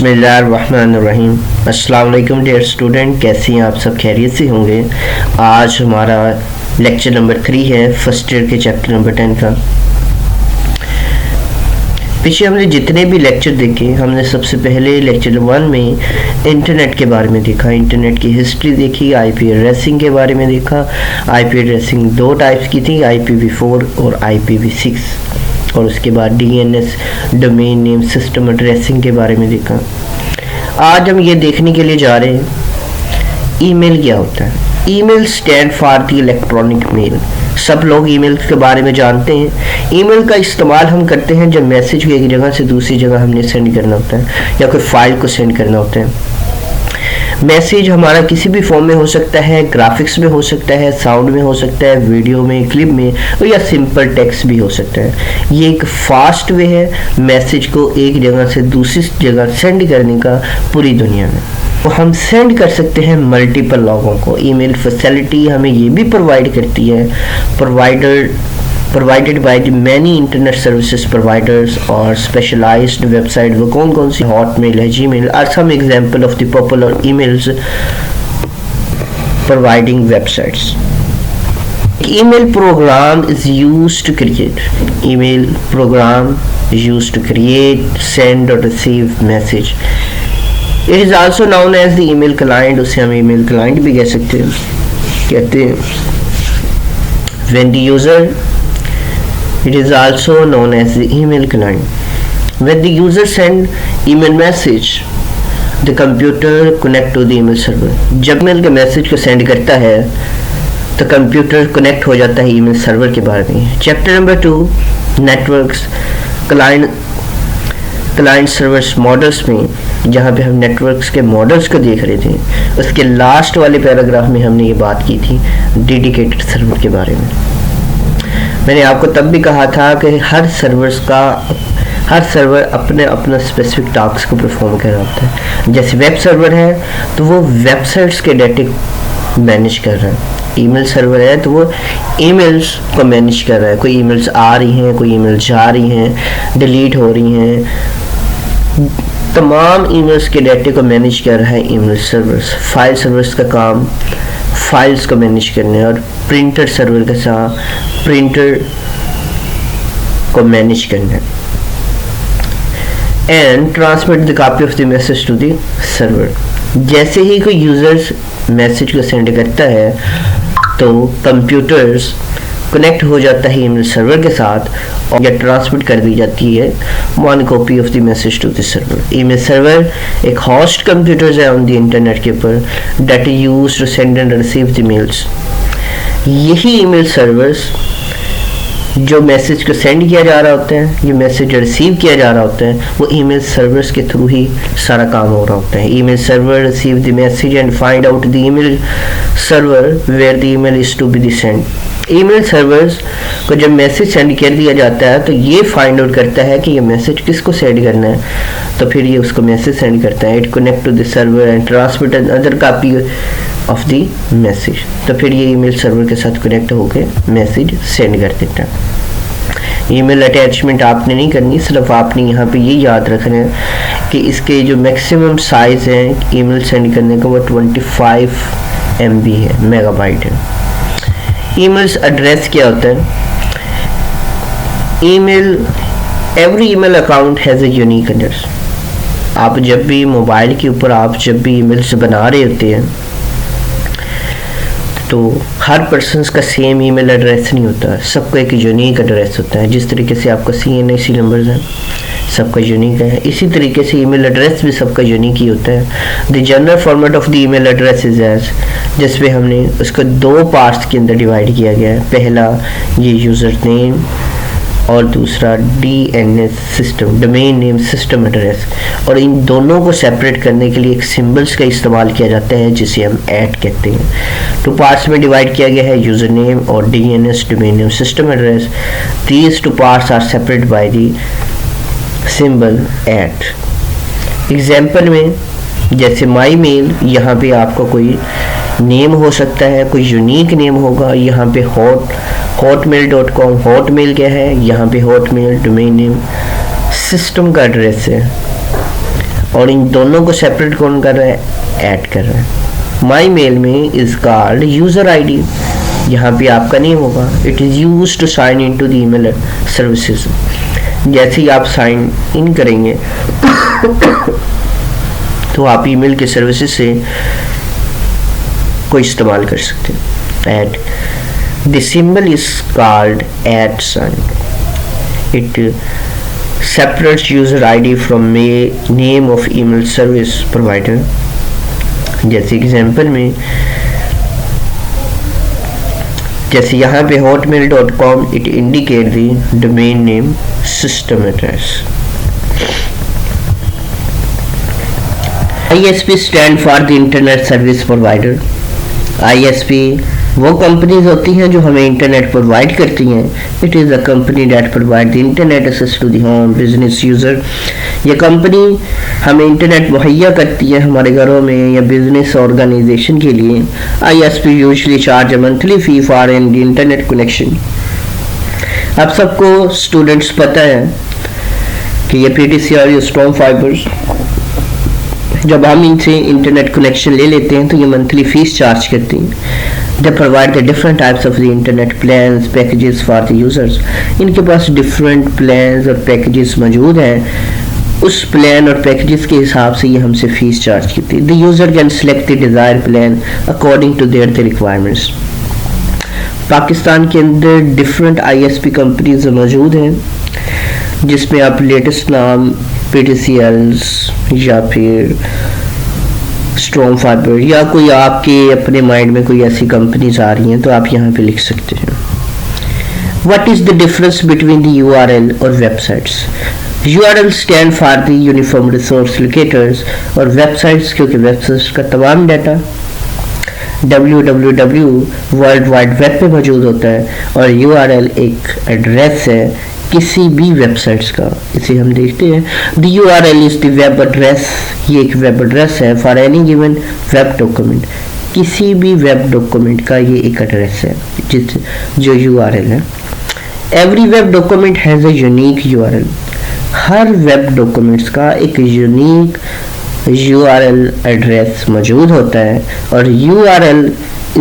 बिस्मिल्लाहिर्रहमानिर्रहीम। अस्सलाम वालेकुम डियर स्टूडेंट, कैसे हैं आप सब? खैरियत से होंगे। आज हमारा लेक्चर नंबर 3 है फर्स्ट ईयर के चैप्टर नंबर 10 का। पीछे हमने जितने भी लेक्चर देखे, हमने सबसे पहले लेक्चर 1 में इंटरनेट के बारे में देखा, इंटरनेट की हिस्ट्री देखी, आईपी एड्रेसिंग के बारे में देखा। आईपी एड्रेसिंग दो टाइप्स की थी, IPv4 और IPv6, और उसके बाद DNS domain name system addressing के बारे में देखा। आज हम ये देखने के लिए जा रहे हैं ईमेल क्या होता है। Email stand for the electronic mail. सब लोग ईमेल के बारे में जानते हैं। ईमेल का इस्तेमाल हम करते हैं जब मैसेज को एक जगह से दूसरी जगह हमने सेंड करना होता है या कोई फाइल को सेंड करना होता है। मैसेज हमारा किसी भी फॉर्म में हो सकता है, ग्राफिक्स में हो सकता है, साउंड में हो सकता है, वीडियो में, क्लिप में, और या सिंपल टेक्स्ट भी हो सकता है। ये एक फास्ट वे है मैसेज को एक जगह से दूसरी जगह सेंड करने का पूरी दुनिया में। तो हम सेंड कर सकते हैं मल्टीपल लोगों को। ईमेल फैसिलिटी हमें ये भी प्रोवाइड करती है, provided by the many internet services providers or specialized website। वो कौन कौन सी? Hotmail है, Gmail are some example of the popular emails providing websites। Email program is used to create send or receive message। It is also known as the email client। उसे हम email client भी कहते हैं। When the user, it is also known as the email client। When the user send email message, the computer connect to the email server। जब mail के message को send करता है तो कंप्यूटर कनेक्ट हो जाता है ईमेल सर्वर के बारे में। Chapter number 2 networks client servers models में, जहाँ पे हम नेटवर्क्स के मॉडल्स को देख रहे थे, उसके लास्ट वाले पैराग्राफ में हमने ये बात की थी डेडिकेटेड सर्वर के बारे में। मैंने आपको तब भी कहा था कि हर सर्वर अपना स्पेसिफिक टास्क को परफॉर्म कर रहा होता है। जैसे वेब सर्वर है तो वो वेबसाइट्स के डाटा मैनेज कर रहा है, ईमेल सर्वर है तो वो ईमेल्स को मैनेज कर रहा है। कोई ईमेल्स आ रही हैं, कोई ईमेल जा रही हैं, डिलीट हो रही हैं, तमाम ईमेल्स के डाटे को मैनेज कर रहा है ईमेल सर्वर्स। फाइल सर्वर्स का काम फाइल्स को मैनेज करने, और प्रिंटर सर्वर के साथ प्रिंटर को मैनेज करना and transmit the copy of the message to the server. जैसे ही कोई यूजर्स मैसेज को सेंड करता है तो कंप्यूटर्स कनेक्ट हो जाता है ईमेल सर्वर के साथ और या ट्रांसमिट कर दी जाती है one copy of the message to the server. Email server एक होस्ट कंप्यूटर्स है ऑन द इंटरनेट के ऊपर that is used to send and receive the mails. यही ईमेल सर्वर्स जो मैसेज को सेंड किया जा रहा होता है, ये मैसेज रिसीव किया जा रहा होता है, वो ईमेल सर्वर्स के थ्रू ही सारा काम हो रहा होता है। Email server receive the message and find out the email server where the email is to be the send. Email servers को जब मैसेज सेंड कर दिया जाता है तो ये फाइंड आउट करता है कि ये मैसेज किसको सेंड करना है, तो फिर ये उसको मैसेज सेंड करता है। It connect to the server and transmit other copy of the message. तो फिर ये ईमेल सर्वर के साथ कनेक्ट होकर मैसेज सेंड कर देता है। ईमेल अटैचमेंट आपने नहीं करनी, सिर्फ आपने यहाँ पे ये याद रखना है कि इसके जो मैक्सिमम साइज है ईमेल सेंड करने का वो 25 MB है, मेगाबाइट है। ईमेल्स एड्रेस क्या होता है? Every email account has a unique address. आप जब भी मोबाइल के ऊपर आप जब भी ईमेल्स बना रहे होते हैं तो हर पर्सन का सेम ईमेल एड्रेस नहीं होता, सबका एक यूनिक एड्रेस होता है। जिस तरीके से आपका CNAC नंबर्स हैं सबका यूनिक है, इसी तरीके से ईमेल एड्रेस भी सबका यूनिक ही होता है। The general format of the email address is as, जिसमें हमने उसको 2 पार्ट्स के अंदर डिवाइड किया गया है। पहला ये यूज़र नेम और दूसरा DNS system domain name system address, और इन दोनों को सेपरेट करने के लिए एक सिंबल्स का इस्तेमाल किया जाता है जिसे हम ऐट कहते हैं। 2 पार्ट्स में डिवाइड किया गया है, यूज़र नेम और DNS domain name system address. These 2 parts are separate by the symbol at. Example में जैसे माई मेल, यहाँ पे आपका कोई नेम हो सकता है, कोई यूनिक नेम होगा। यहाँ पे hotmail.com हॉटमेल क्या है, यहाँ पे हॉटमेल डोमेन नेम सिस्टम का एड्रेस है। और इन दोनों को सेपरेट कौन कर रहा है, ऐड कर रहा है। माई मेल में इज कॉल्ड यूजर आईडी, यहाँ पे आपका नेम होगा। It is use to sign in to the email services, जैसे ही आप साइन इन करेंगे तो आप ईमेल के सर्विसेज से को इस्तेमाल कर सकते हैं। At, the symbol is called at sign, it separates user ID from name of email service provider। जैसे एग्जांपल में, जैसे यहाँ पे hotmail.com, it indicate the domain name, system address। ISP stand for the internet service provider। ISP वो companies होती हैं जो हमें इंटरनेट प्रोवाइड करती हैं। It is a company that provide the internet access to the home business user. ये company हमें internet मुहैया करती है हमारे घरों में या बिजनेस ऑर्गेनाइजेशन के लिए। ISP usually charge a monthly fee for an internet connection. आप सबको स्टूडेंट्स पता है कि ये PTC और ये स्ट्रॉन्ग फाइबर्स, जब हम इनसे इंटरनेट कनेक्शन ले लेते हैं तो ये मंथली फीस चार्ज करती हैं। They provide the different types of the internet plans, packages for the users। इनके पास different plans और packages मौजूद हैं। उस प्लान और पैकेजेस के हिसाब से ये हमसे फीस चार्ज करती है। The user can select the desired plan according to their requirements। Pakistan के अंदर different ISP कंपनीज मौजूद हैं, जिसमें आप लेटेस्ट नाम PTCLs या फिर स्ट्रॉन्ग फाइबर या कोई आपके अपने माइंड में कोई ऐसी कंपनीज आ रही हैं तो आप यहाँ पे लिख सकते हैं। What is the difference between the URL और websites? URL stand for the uniform resource locators, और वेबसाइट्स क्योंकि वेबसाइट्स का तमाम data www world wide web पे मौजूद होता है, और URL एक एड्रेस है किसी भी वेबसाइट्स का। इसे हम देखते हैं। The URL is the web address, ये एक वेब एड्रेस है for any given web document, किसी भी वेब डॉक्यूमेंट का ये एक एड्रेस है जो URL है। Every web document has a unique URL, her web documents का एक यूनिक URL एड्रेस मौजूद होता है, और URL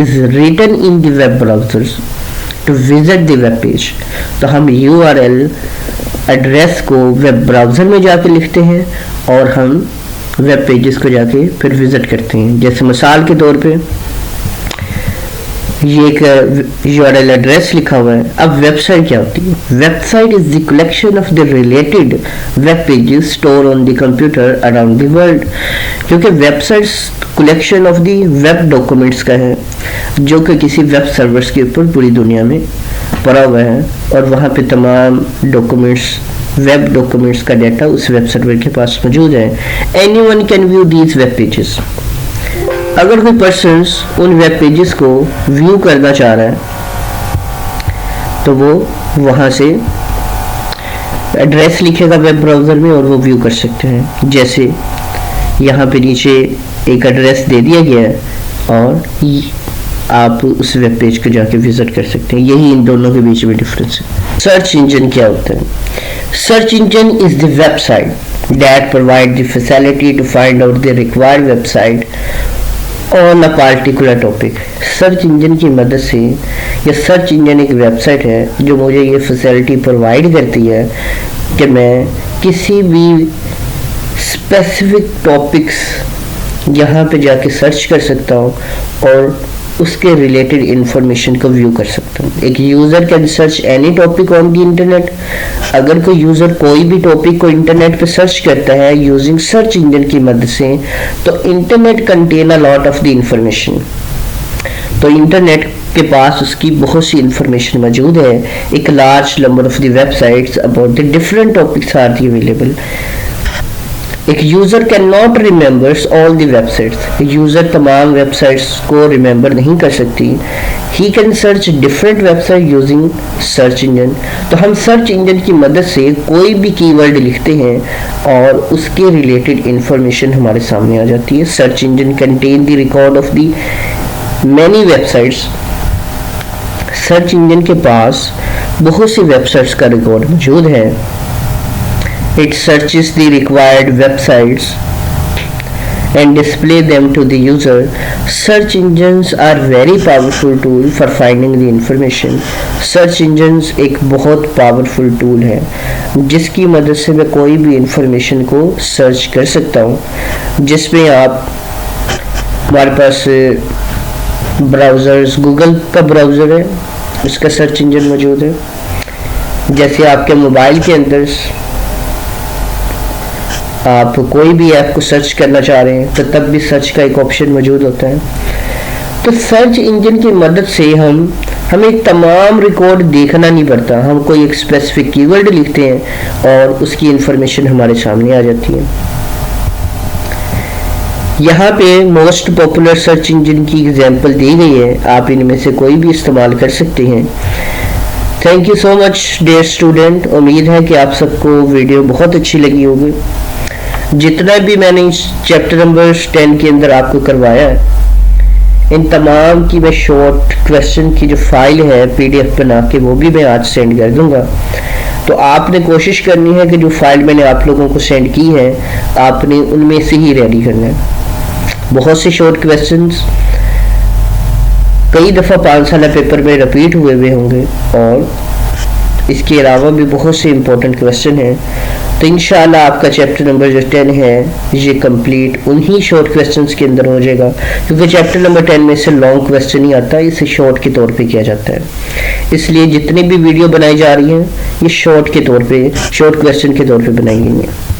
is written in the web browsers to visit the web page. तो हम URL एड्रेस को वेब ब्राउज़र में जाके लिखते हैं और हम वेब पेजेस को जाके फिर विजिट करते हैं। जैसे मिसाल के तौर पे ये एक URL एड्रेस लिखा हुआ है। अब वेबसाइट क्या होती है? Website is the collection of the related web pages store on the computer around the world, क्योंकि websites collection of the web documents का है जो कि किसी वेब सर्वर्स के ऊपर पूरी दुनिया में पड़ा हुआ है, और वहाँ पे तमाम डॉक्यूमेंट्स, वेब डॉक्यूमेंट्स का डाटा उस वेब सर्वर के पास मौजूद है। Anyone can view these web pages. अगर कोई पर्सन उन वेब पेजेस को व्यू करना चाह रहा है तो वो वहाँ से एड्रेस लिखेगा वेब ब्राउज़र में और वो व्यू कर सकते हैं। जैसे यहाँ पे नीचे एक एड्रेस दे दिया गया है और आप उस वेब पेज को जाके विजिट कर सकते हैं। यही इन दोनों के बीच में डिफरेंस है। सर्च इंजन क्या होता है? Search engine is the website that provide the facility to find out the required website on a particular topic. Search engine की मदद से, यह सर्च इंजन एक वेबसाइट है जो मुझे ये फैसिलिटी प्रोवाइड करती है कि मैं किसी भी स्पेसिफिक टॉपिक्स यहाँ पे जाके सर्च कर सकता हूँ और उसके रिलेटेड इंफॉर्मेशन को व्यू कर सकता हूँ। एक user can search any topic on the internet. अगर कोई यूज़र कोई भी टॉपिक को इंटरनेट पे सर्च करता है यूजिंग सर्च इंजन की मदद से, तो internet content a lot of the information. तो इंटरनेट के पास उसकी बहुत सी इंफॉर्मेशन मौजूद है। एक large number of the websites about the different topics are available. एक user can not remembers all the websites. User तमाम वेबसाइट्स को रिमेंबर नहीं कर सकती। He can search different website using search engine. तो हम सर्च इंजन की मदद से कोई भी कीवर्ड लिखते हैं और उसके रिलेटेड इंफॉर्मेशन हमारे सामने आ जाती है। Search engine contain the record of the many websites. Search engine के पास बहुत सी वेबसाइट्स का रिकॉर्ड मौजूद है। It searches the required websites and display them to the user. Search engines are very powerful tool for finding the information. Search engines एक बहुत powerful tool है जिसकी मदद से मैं कोई भी इंफॉर्मेशन को सर्च कर सकता हूँ, जिसमें आप हमारे पास ब्राउज़र्स, गूगल का ब्राउज़र है, उसका सर्च इंजन मौजूद है। जैसे आपके मोबाइल के अंदर आप कोई भी ऐप को सर्च करना चाह रहे हैं तो तब भी सर्च का एक ऑप्शन मौजूद होता है। तो सर्च इंजन की मदद से हमें तमाम रिकॉर्ड देखना नहीं पड़ता, हम कोई एक स्पेसिफिक कीवर्ड लिखते हैं और उसकी इंफॉर्मेशन हमारे सामने आ जाती है। यहाँ पे मोस्ट पॉपुलर सर्च इंजन की एग्जांपल दी गई है, आप इनमें से कोई भी इस्तेमाल कर सकते हैं। Thank you so much dear student, उम्मीद है कि आप सबको वीडियो बहुत अच्छी लगी होगी। जितना भी मैंने इस चैप्टर नंबर 10 के अंदर आपको करवाया है, इन तमाम की मैं शॉर्ट क्वेश्चन की जो फाइल है PDF बना के वो भी मैं आज सेंड कर दूंगा। तो आपने कोशिश करनी है कि जो फाइल मैंने आप लोगों को सेंड की है आपने उनमें से ही रेडी करना है। बहुत से शॉर्ट क्वेश्चंस कई दफ़ा 5 साल पेपर में रिपीट हुए होंगे और इसके अलावा भी बहुत से इंपॉर्टेंट क्वेश्चन हैं। तो इंशाल्लाह आपका चैप्टर नंबर जो 10 है ये कंप्लीट उन्हीं शॉर्ट क्वेश्चंस के अंदर हो जाएगा, क्योंकि चैप्टर नंबर 10 में से लॉन्ग क्वेश्चन ही आता है, इसे शॉर्ट के तौर पे किया जाता है। इसलिए जितनी भी वीडियो बनाई जा रही हैं ये शॉर्ट के तौर पे, शॉर्ट क्वेश्चन के तौर पे बनाई गई हैं।